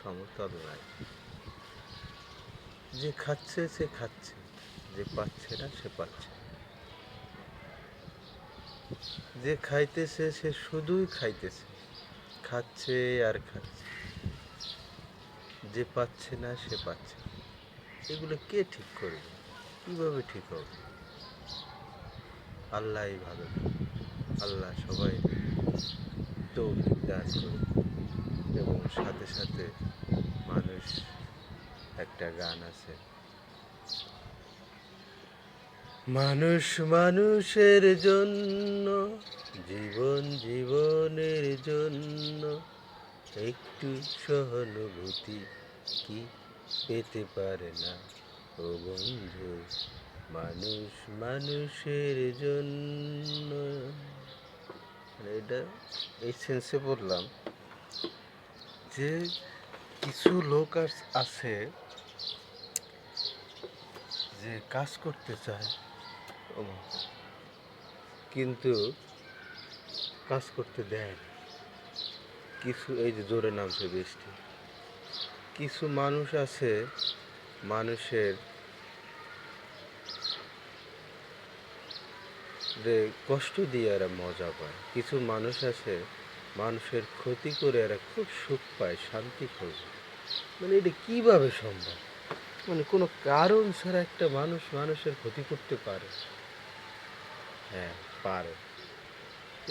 সমতল নাই। যে খাচ্ছে সে খাচ্ছে, যে পাচ্ছে না সে পাচ্ছে। যে খাইতেছে সে শুধুই খাইতেছে, খাচ্ছে আর খাচ্ছে। যে পাচ্ছে না সে পাচ্ছে না। এগুলো কে ঠিক করবে? কিভাবে ঠিক হবে? আল্লাহই ভালো জানে। আল্লাহ সবাই তৌফিক দান করুন। এবং সাথে সাথে মানুষ, একটা গান আছে, মানুষ মানুষের জন্য, জীবন জীবনের জন্য একটু সহানুভূতি কি পেতে পারে না ও বন্ধু? মানুষ মানুষের জন্য। এটা এই সেন্সে বললাম যে কিছু লোক আছে যে কাজ করতে চায় কিন্তু কাজ করতে দেয় না। কিছু, এই যে জোরে নামছে বৃষ্টি, কিছু মানুষ আছে মানুষের কষ্ট দিয়ে এরা মজা পায়। কিছু মানুষ আছে মানুষের ক্ষতি করে এরা খুব সুখ পায়, শান্তি খোঁজে। মানে এটা কিভাবে সম্ভব? মানে কোনো কারণ ছাড়া একটা মানুষ মানুষের ক্ষতি করতে পারে? হ্যাঁ, পারে।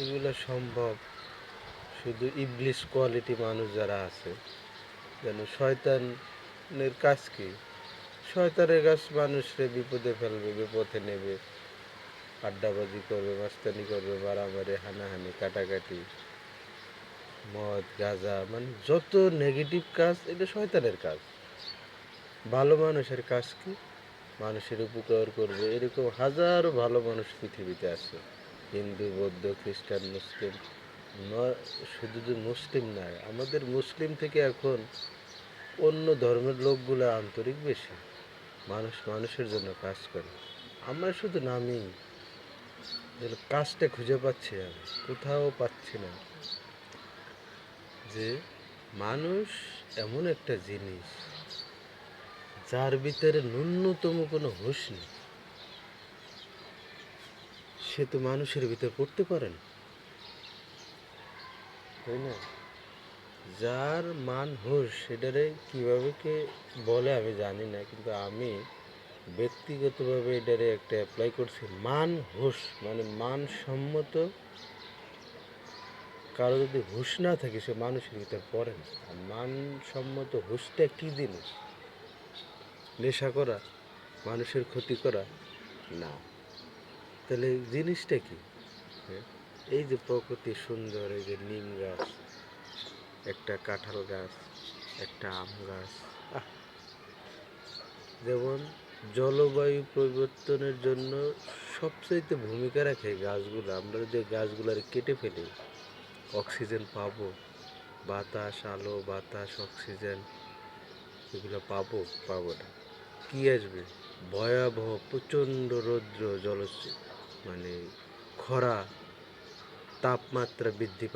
এগুলো সম্ভব শুধু ইবলিশ কোয়ালিটি মানুষ যারা আছে। যেন শয়তানের কাজ কি? শয়তানের কাজ মানুষকে বিপদে ফেলবে, বিপথে নেবে, আড্ডাবাজি করবে, মাস্তানি করবে, মারামারি, হানাহানি, কাটাকাটি, মদ, গাঁজা, মানে যত নেগেটিভ কাজ এটা শয়তানের কাজ। ভালো মানুষের কাজ কি? মানুষের উপকার করবে। এরকম হাজারো ভালো মানুষ পৃথিবীতে আছে। হিন্দু, বৌদ্ধ, খ্রিস্টান, মুসলিম, শুধু যে মুসলিম নয়, আমাদের মুসলিম থেকে এখন অন্য ধর্মের লোকগুলো আন্তরিক বেশি। মানুষ মানুষের জন্য কাজ করে। আমরা শুধু নামই, কাজটা খুঁজে পাচ্ছি আমি, কোথাও পাচ্ছি না। যে মানুষ এমন একটা জিনিস যার ভিতরে ন্যূনতম কোনো হুঁশ নেই, সে তো মানুষের ভিতর পড়তে পারে না, তাই না? যার মান হুঁশ, সেটারে কীভাবে কে বলে আমি জানি না, কিন্তু আমি ব্যক্তিগতভাবে এটারে একটা অ্যাপ্লাই করছি। মান হুঁশ মানে মানসম্মত। কারো যদি হুঁশ না থাকে সে মানুষের ভিতর পড়ে না। আর মানসম্মত হুঁশটা কী জিনিস? নেশা করা, মানুষের ক্ষতি করা না। তাহলে জিনিসটা কি? এই যে প্রকৃতি সুন্দর, এই যে নিম গাছ, একটা কাঁঠাল গাছ, একটা আম গাছ, যেমন জলবায়ু পরিবর্তনের জন্য সবচাইতে ভূমিকা রাখে গাছগুলো। আমরা যদি গাছগুলোর কেটে ফেলি, অক্সিজেন পাবো? বাতাস, আলো বাতাস, অক্সিজেন, এগুলো পাবো? পাবো না। কী আসবে? ভয়াবহ প্রচণ্ড রৌদ্র, মানে খরা, তাপমাত্রা বৃদ্ধি পায়।